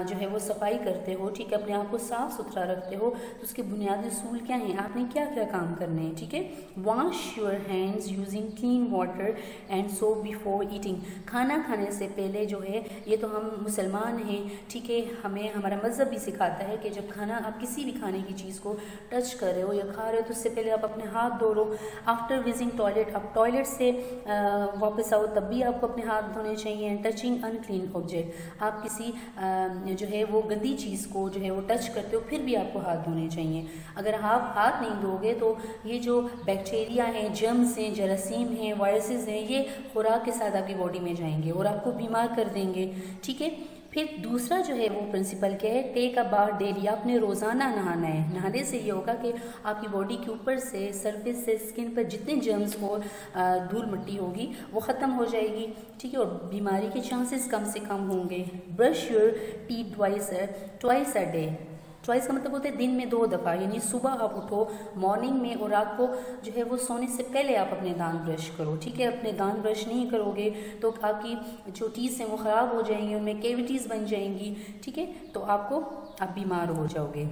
[SPEAKER 1] जो है वो सफाई करते हो, ठीक है, अपने आप को साफ़ सुथरा रखते हो, तो उसके बुनियादी उसूल क्या हैं, आपने क्या क्या काम करने हैं, ठीक है। Wash your hands using clean water and soap before eating. खाना खाने से पहले जो है, ये तो हम मुसलमान हैं, ठीक है, हमें हमारा मज़हब भी सिखाता है कि जब खाना, आप किसी भी खाने की चीज़ को टच कर हो या खा रहे हो तो उससे पहले आप अपने हाथ धो लो। आफ्टर विजिंग टॉयलेट, आप टॉयलेट से वापस आओ तब भी आपको अपने हाथ धोने चाहिए। टचिंग अनक्लीन ऑब्जेक्ट, आप किसी जो है वो गंदी चीज़ को जो है वो टच करते हो फिर भी आपको हाथ धोने चाहिए। अगर आप हाथ नहीं धोगे तो ये जो बैक्टीरिया हैं, जर्म्स हैं, जरासीम हैं, वायरसेस हैं, ये खुराक के साथ आपकी बॉडी में जाएंगे और आपको बीमार कर देंगे, ठीक है। फिर दूसरा जो है वो प्रिंसिपल क्या है, टेक अ बाथ डेली, आपने रोज़ाना नहाना है। नहाने से ये होगा कि आपकी बॉडी के ऊपर से सरफेस से स्किन पर जितने जर्म्स और धूल मिट्टी होगी वो ख़त्म हो जाएगी, ठीक है, और बीमारी के चांसेस कम से कम होंगे। Brush your teeth twice a day. Twice का मतलब होता है दिन में 2 दफ़ा, यानी सुबह आप उठो मॉर्निंग में और रात को जो है वो सोने से पहले आप अपने दांत ब्रश करो, ठीक है। अपने दांत ब्रश नहीं करोगे तो आपकी जो टीथ हैं वो ख़राब हो जाएंगी, उनमें कैविटीज़ बन जाएंगी, ठीक है, तो आप बीमार हो जाओगे।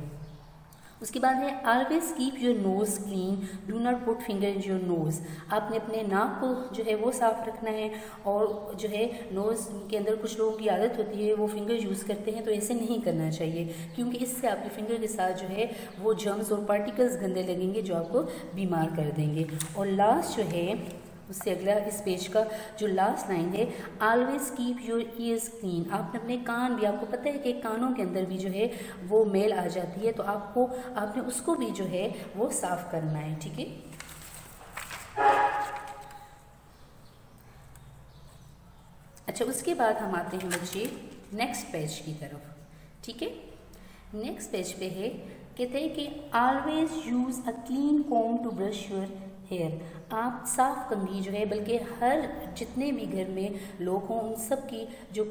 [SPEAKER 1] उसके बाद है always keep your nose clean, do not put finger in your nose. आपने अपने नाक को जो है वो साफ़ रखना है, और जो है नोज़ के अंदर कुछ लोगों की आदत होती है वो फिंगर यूज़ करते हैं, तो ऐसे नहीं करना चाहिए, क्योंकि इससे आपके फिंगर के साथ जो है वो जर्म्स और पार्टिकल्स गंदे लगेंगे जो आपको बीमार कर देंगे। और लास्ट जो है उससे अगला इस पेज का जो लास्ट लाइन है, always keep your ears clean. आपने अपने कान भी, आपको पता है कि कानों के अंदर भी जो है वो मैल आ जाती है, तो आपने उसको भी जो है वो साफ करना है, ठीक है। अच्छा, उसके बाद हम आते हैं बच्चे नेक्स्ट पेज की तरफ, ठीक है। नेक्स्ट पेज पे है, कहते हैं कि always use a clean comb to brush your hair. आप साफ कंघी जो है, बल्कि हर जितने भी घर में लोग हों उन सब की जो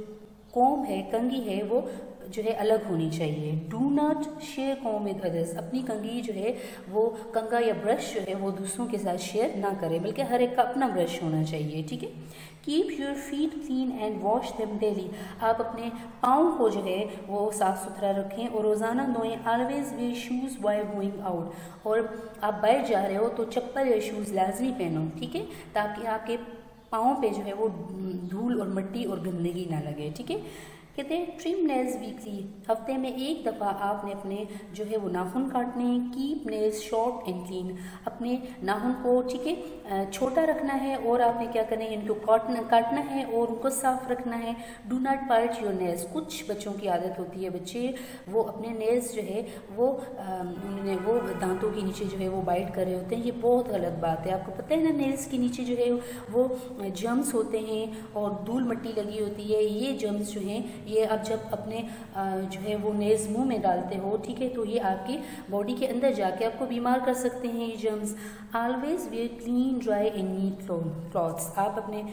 [SPEAKER 1] कॉम्ब है, कंघी है, वो जो है अलग होनी चाहिए। Do not share comb with others. अपनी कंघी जो है वो कंघा या ब्रश जो है वो दूसरों के साथ शेयर ना करें, बल्कि हर एक का अपना ब्रश होना चाहिए, ठीक है। Keep your feet clean and wash them daily. आप अपने पाँव को जो है वो साफ़ सुथरा रखें और रोज़ाना धोएं। Always wear shoes while going out. और आप बाहर जा रहे हो तो चप्पल या शूज़ लाजमी पहनो, ठीक है, ताकि आपके पाँव पे जो है वो धूल और मिट्टी और गंदगी ना लगे, ठीक है। कहते हैं ट्रिम नेल्स वीकली। हफ्ते में 1 दफ़ा आपने अपने जो है वो नाखून काटने हैं। Keep nails short and clean. अपने नाखून को, ठीक है, छोटा रखना है, और आपने क्या करना है, इनको काटना है और उनको साफ रखना है। Do not part your nails. कुछ बच्चों की आदत होती है, बच्चे वो अपने नेल्स जो है वो दांतों के नीचे जो है वो बाइट कर रहे होते हैं। ये बहुत गलत बात है। आपको पता है ना, नेल्स के नीचे जो है वो जर्म्स होते हैं और धूल मिट्टी लगी होती है। ये जर्म्स जो हैं ये आप जब अपने जो है वो नेल्स मुंह में डालते हो, ठीक है, तो ये आपकी बॉडी के अंदर जाके आपको बीमार कर सकते हैं ये germs. Always wear clean dry and neat clothes. आप अपने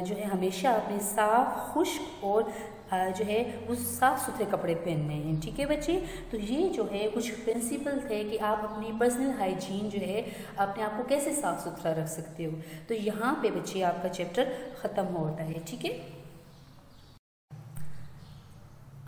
[SPEAKER 1] जो है हमेशा अपने साफ, खुश्क और जो है वो साफ़ सुथरे कपड़े पहनने हैं, ठीक है बच्चे। तो ये जो है कुछ प्रिंसिपल थे कि आप अपनी पर्सनल हाइजीन जो है अपने आप को कैसे साफ़ सुथरा रख सकते हो। तो यहाँ पे बच्चे आपका चैप्टर ख़त्म होता है, ठीक है।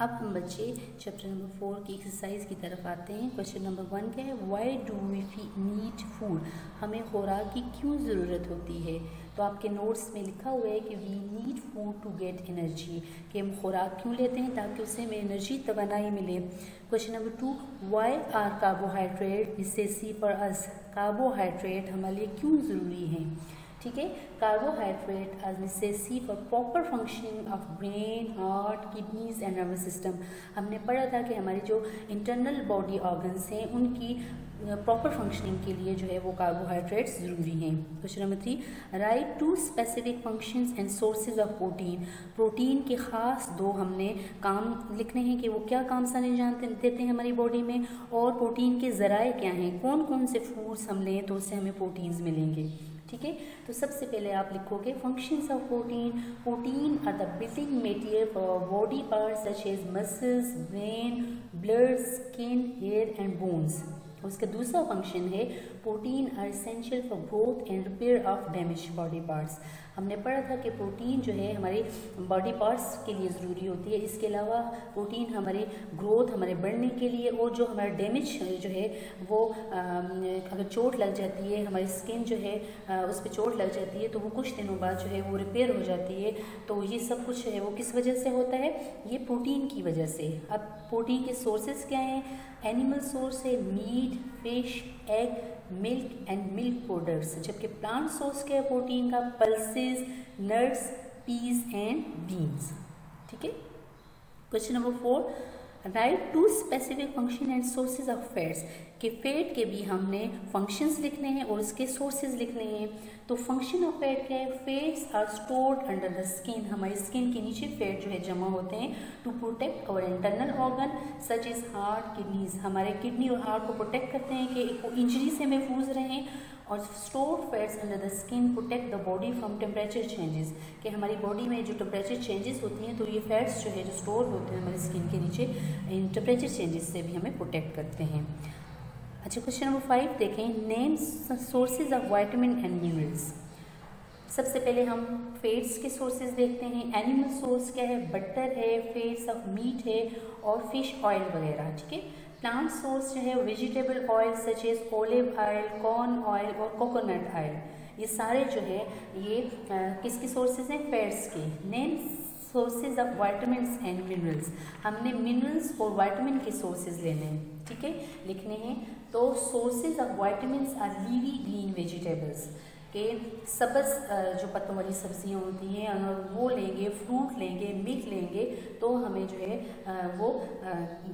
[SPEAKER 1] अब हम बच्चे चैप्टर नंबर 4 की एक्सरसाइज की तरफ आते हैं। क्वेश्चन नंबर 1 क्या है, why do we need food. हमें खुराक की क्यों ज़रूरत होती है। तो आपके नोट्स में लिखा हुआ है कि we need food to get energy, कि हम खुराक क्यों लेते हैं, ताकि उससे हमें एनर्जी, तवानाई मिले। Question number 2, why are carbohydrate necessary for us. Carbohydrate हमारे लिए क्यों ज़रूरी हैं, ठीक है। Carbohydrate are necessary for proper functioning of brain, heart, kidneys and nervous system. हमने पढ़ा था कि हमारे जो इंटरनल बॉडी ऑर्गन्स हैं उनकी प्रॉपर फंक्शनिंग के लिए जो है वो कार्बोहाइड्रेट्स ज़रूरी हैं। Question number 3, right 2 specific functions and sources of protein. Protein के ख़ास 2 हमने काम लिखने हैं कि वो क्या काम से अंजाम देते हैं हमारी बॉडी में, और प्रोटीन के ज़राए क्या हैं, कौन कौन से फूड्स हम लें तो उससे हमें प्रोटीन्स मिलेंगे, ठीक है। तो सबसे पहले आप लिखोगे functions of protein. Protein are the building material for body parts such as muscles, brain, blood, skin, hair and bones. उसका दूसरा फंक्शन है protein are essential for growth and repair of damage body parts. हमने पढ़ा था कि protein जो है हमारे बॉडी पार्ट्स के लिए ज़रूरी होती है। इसके अलावा प्रोटीन हमारी ग्रोथ, हमारे बढ़ने के लिए, और जो हमारा डैमेज जो है वो अगर चोट लग जाती है, हमारी स्किन जो है उस पर चोट लग जाती है तो वो कुछ दिनों बाद जो है वो रिपेयर हो जाती है। तो ये सब कुछ है वो किस वजह से होता है, ये प्रोटीन की वजह से। अब प्रोटीन के सोर्सेज क्या हैं, एनिमल सोर्स है meat, fish, egg, milk and milk products, जबकि प्लांट सोर्स क्या है प्रोटीन का, pulses, nuts, peas and beans, ठीक है। Question number 4, right 2 specific function and sources of fats. कि फैट के भी हमने फंक्शंस लिखने हैं और उसके सोर्सेज लिखने हैं। तो फंक्शन ऑफ फैट क्या है? Fats are stored under the skin, हमारी स्किन के नीचे फैट जो है जमा होते हैं to protect our internal organ such is heart, kidneys, हमारे किडनी और हार्ट को प्रोटेक्ट करते हैं कि वो इंजरी से महफूज रहें। और stored fats under the skin protect the body from temperature changes, कि हमारी बॉडी में जो टेम्परेचर चेंजेस होती हैं तो ये फैट्स जो है जो स्टोर होते हैं हमारी स्किन के नीचे इन टेम्परेचर चेंजेस से भी हमें प्रोटेक्ट करते हैं। अच्छा, क्वेश्चन नंबर 5 देखें, name sources of vitamin and minerals. सबसे पहले हम फैट्स के सोर्सेज देखते हैं। एनिमल सोर्स क्या है? बटर है, फैट्स ऑफ मीट है और फिश ऑयल वगैरह, ठीक है। प्लांट सोर्स जो है vegetable oil such as olive oil, corn oil और कोकोनट ऑयल, ये सारे जो है ये किसके सोर्सेज हैं? फैट्स के। Name sources of vitamins and minerals, हमने मिनरल्स और विटामिन के सोर्सेज लेने हैं, ठीक है, लिखने हैं। तो sources of vitamins are leafy green vegetables, के सब्ज़ जो पत्तों वाली सब्जियां होती हैं अगर वो लेंगे, फ्रूट लेंगे, मिल्क लेंगे तो हमें जो है वो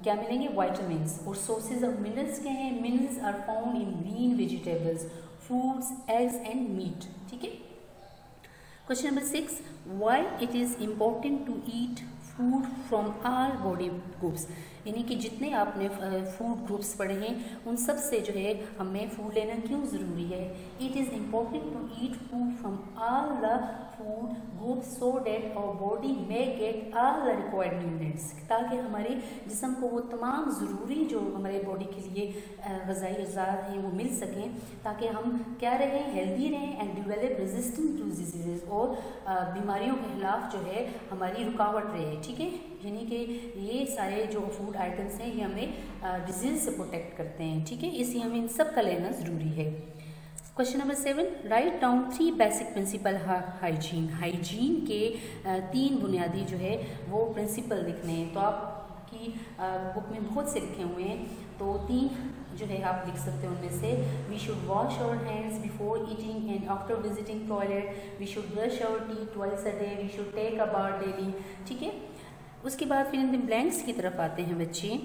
[SPEAKER 1] क्या मिलेंगे? विटामिन्स। और सोर्सेज ऑफ मिनरल्स क्या हैं? Minerals are found in green vegetables, fruits, eggs and meat, ठीक है। Question number 6, why it is important to eat food from all body groups, यानी कि जितने आपने फूड ग्रुप्स पढ़े हैं उन सब से जो है हमें फूड लेना क्यों ज़रूरी है? It is important to eat food from all the food groups so that our body may get all the required nutrients, ताकि हमारे जिस्म को वो तमाम ज़रूरी जो हमारे बॉडी के लिए ग़िज़ाई अज़ा हैं वो मिल सकें, ताकि हम क्या रहें? हेल्दी रहें and develop resistant to disease, और बीमारियों के खिलाफ जो है हमारी रुकावट रहे, ठीक है। यानी कि ये सारे जो फूड आइटम्स हैं ये हमें डिजीज़ से प्रोटेक्ट करते हैं, ठीक है, इसलिए हमें इन सब का लेना ज़रूरी है। Question number 7, write down 3 basic principle hygiene. Hygiene के 3 बुनियादी जो है वो प्रिंसिपल लिखने हैं। तो आपकी बुक में बहुत से लिखे हुए हैं, तो 3 जो है आप लिख सकते हो उनमें से। We should wash our hands before eating and after visiting toilet, we should brush our teeth twice a day, we should take a bath daily, ठीक है। उसके बाद फिर इन ब्लैंक्स की तरफ आते हैं बच्चे।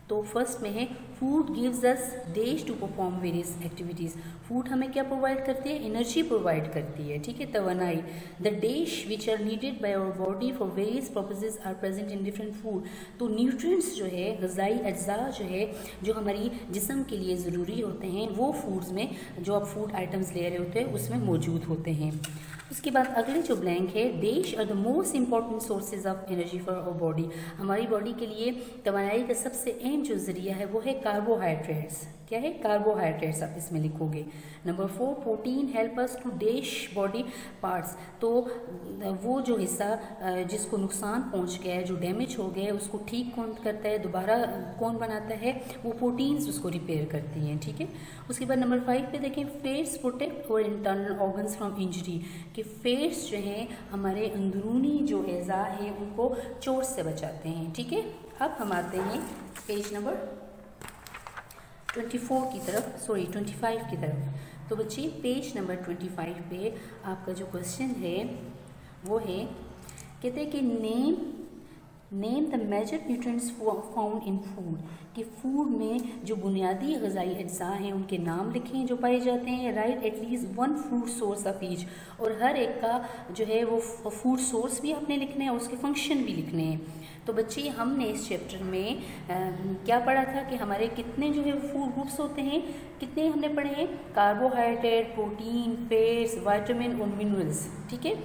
[SPEAKER 1] तो फर्स्ट में है food gives us these to perform various activities. Food हमें क्या प्रोवाइड करती है? एनर्जी प्रोवाइड करती है, ठीक है, तवानाई। The days which are needed by our body for various purposes are present in different food. तो न्यूट्रिएंट्स जो है, ग़िज़ाई अज्जा जो है जो हमारी जिस्म के लिए ज़रूरी होते हैं वो फूड्स में, जो आप फूड आइटम्स ले रहे होते हैं उसमें मौजूद होते हैं। उसके बाद अगले जो ब्लैंक है, these are the most important sources of energy for our body. हमारी बॉडी के लिए तवानाई का सबसे अहम जो ज़रिया है वो है कार्बोहाइड्रेट्स। क्या है? कार्बोहाइड्रेट्स आप इसमें लिखोगे। Number 4, protein help us to dash body parts. तो वो जो हिस्सा जिसको नुकसान पहुंच गया है, जो डैमेज हो गया है, उसको ठीक कौन करता है, दोबारा कौन बनाता है? वो प्रोटीन्स उसको रिपेयर करती हैं, ठीक है। उसके बाद नंबर 5 पे देखें, फैट्स प्रोटेक्ट और इंटरनल ऑर्गन्स फ्रॉम इंजरी, कि फैट्स जो हैं हमारे अंदरूनी जो अज़ा हैं उनको चोट से बचाते हैं, ठीक है। अब हम आते हैं पेज नंबर 25 की तरफ। तो बच्चे पेज नंबर 25 पे आपका जो क्वेश्चन है वो है, कहते हैं कि name the major nutrients found in food, कि फूड में जो बुनियादी ग़िज़ाई अज्जा हैं उनके नाम लिखें जो पाए जाते हैं। Right at least 1 food source of each, और हर एक का जो है वो फूड सोर्स भी आपने लिखना है और उसके फंक्शन भी लिखने हैं। तो बच्चे हमने इस चैप्टर में क्या पढ़ा था कि हमारे कितने जो है फूड ग्रुप्स होते हैं, कितने हमने पढ़े हैं? कार्बोहाइड्रेट, प्रोटीन, फैट्स, विटामिन और मिनरल्स, ठीक है।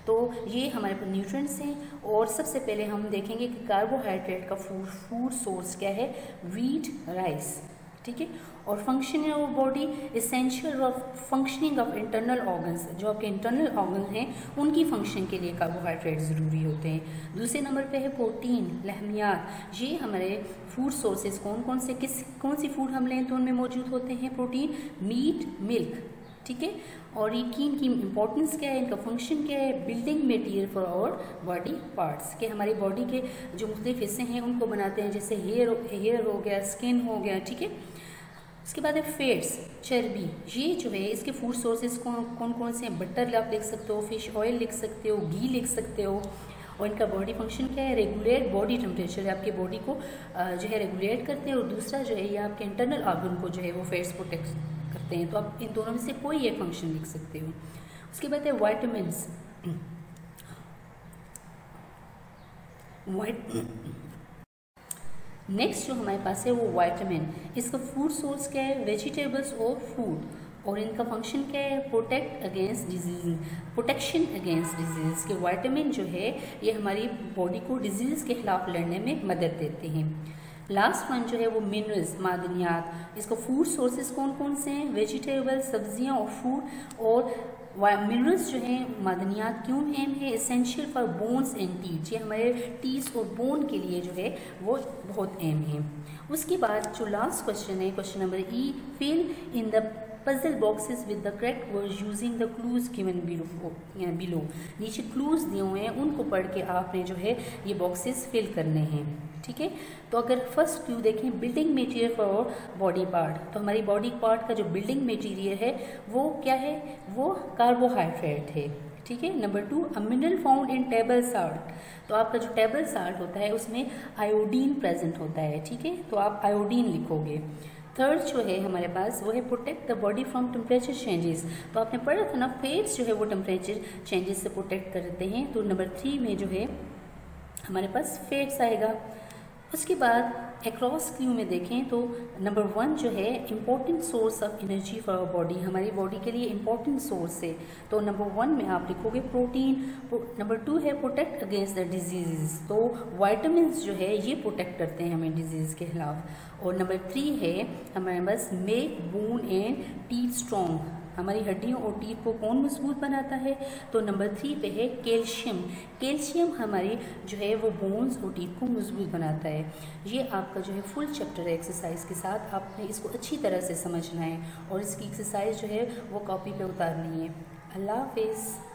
[SPEAKER 1] तो ये हमारे पास न्यूट्रिएंट्स हैं। और सबसे पहले हम देखेंगे कि कार्बोहाइड्रेट का फूड सोर्स क्या है? वीट, राइस, ठीक है। और function of body, essential of functioning of internal organs, जो आपके इंटरनल ऑर्गन हैं उनकी फंक्शन के लिए कार्बोहाइड्रेट ज़रूरी होते हैं। दूसरे नंबर पे है प्रोटीन, लहमियात। ये हमारे फूड सोर्सेज कौन सी फूड हम लें तो उनमें मौजूद होते हैं प्रोटीन? मीट, मिल्क, ठीक है। और ये की इंपॉर्टेंस क्या है, इनका फंक्शन क्या है? Building material for our body parts, के हमारी बॉडी के जो मुख्तलिफ हिस्से हैं उनको बनाते हैं, जैसे हेयर हो गया, स्किन हो गया, ठीक है। उसके बाद है फैट्स, चर्बी। ये जो है इसके फूड सोर्सेज कौन से हैं? बटर आप लिख सकते हो, फिश ऑयल लिख सकते हो, घी लिख सकते हो। और इनका बॉडी फंक्शन क्या है, रेगुलेट बॉडी टेम्परेचर, आपके बॉडी को जो है रेगुलेट करते हैं, और दूसरा जो है ये आपके इंटरनल ऑर्गन को जो है वो फैट्स प्रोटेक्ट करते हैं। तो आप इन दोनों में से कोई एक फंक्शन लिख सकते हो। उसके बाद है वाइटामिन्स। नेक्स्ट जो हमारे पास है वो वाइटामिन, इसका फूड सोर्स क्या है, वेजिटेबल्स और फूड, और इनका फंक्शन क्या है, protect against disease, protection against disease. के वाइटामिन जो है ये हमारी बॉडी को डिजीज के खिलाफ लड़ने में मदद देते हैं। लास्ट वन जो है वो मिनरल्स, मादनियात, इसका फूड सोर्सेज कौन कौन से हैं, वेजिटेबल, सब्जियां और फूड। और मिनरल्स जो हैं, मादनियात क्यों अहम है, essential for bones and teeth, ये हमारे टीथ और बोन के लिए जो है वो बहुत अहम है। उसके बाद जो लास्ट क्वेश्चन है, question number E, fill in the puzzle boxes with the correct words using the clues given below. नीचे क्लूज दिए हुए हैं, उनको पढ़ के आपने जो है ये बॉक्सेस फिल करने हैं। ठीक है, तो अगर फर्स्ट क्लू देखें, building material for body part, तो हमारी बॉडी पार्ट का जो बिल्डिंग मटेरियल है वो क्या है, वो कार्बोहाइड्रेट है। ठीक है, number 2, a mineral found in table salt, तो आपका जो टेबल साल्ट होता है उसमें आयोडीन प्रेजेंट होता है। ठीक है, तो आप आयोडीन लिखोगे। थर्ड जो है हमारे पास वो है protect the body from temperature changes, तो आपने पढ़ा था ना, फेट्स जो है वो टेम्परेचर चेंजेस से प्रोटेक्ट करते हैं, तो नंबर 3 में जो है हमारे पास फेट्स आएगा। उसके बाद अक्रॉस क्लू में देखें तो नंबर 1 जो है important source of energy for our body, हमारी बॉडी के लिए इम्पोर्टेंट सोर्स है, तो नंबर 1 में आप लिखोगे प्रोटीन। नंबर 2 है प्रोटेक्ट अगेंस्ट द डिजीज़, तो वाइटामिन जो है ये प्रोटेक्ट करते हैं हमें डिजीज़ के खिलाफ। और नंबर 3 है हमारे पास make bone and teeth strong, हमारी हड्डियों और टीथ को कौन मजबूत बनाता है, तो नंबर 3 पे है कैल्शियम। कैल्शियम हमारी जो है वो बोन्स और टीथ को मजबूत बनाता है। ये आपका जो है फुल चैप्टर है एक्सरसाइज के साथ, आपने इसको अच्छी तरह से समझना है और इसकी एक्सरसाइज जो है वो कॉपी पे उतारनी है। अल्लाह हाफिज़।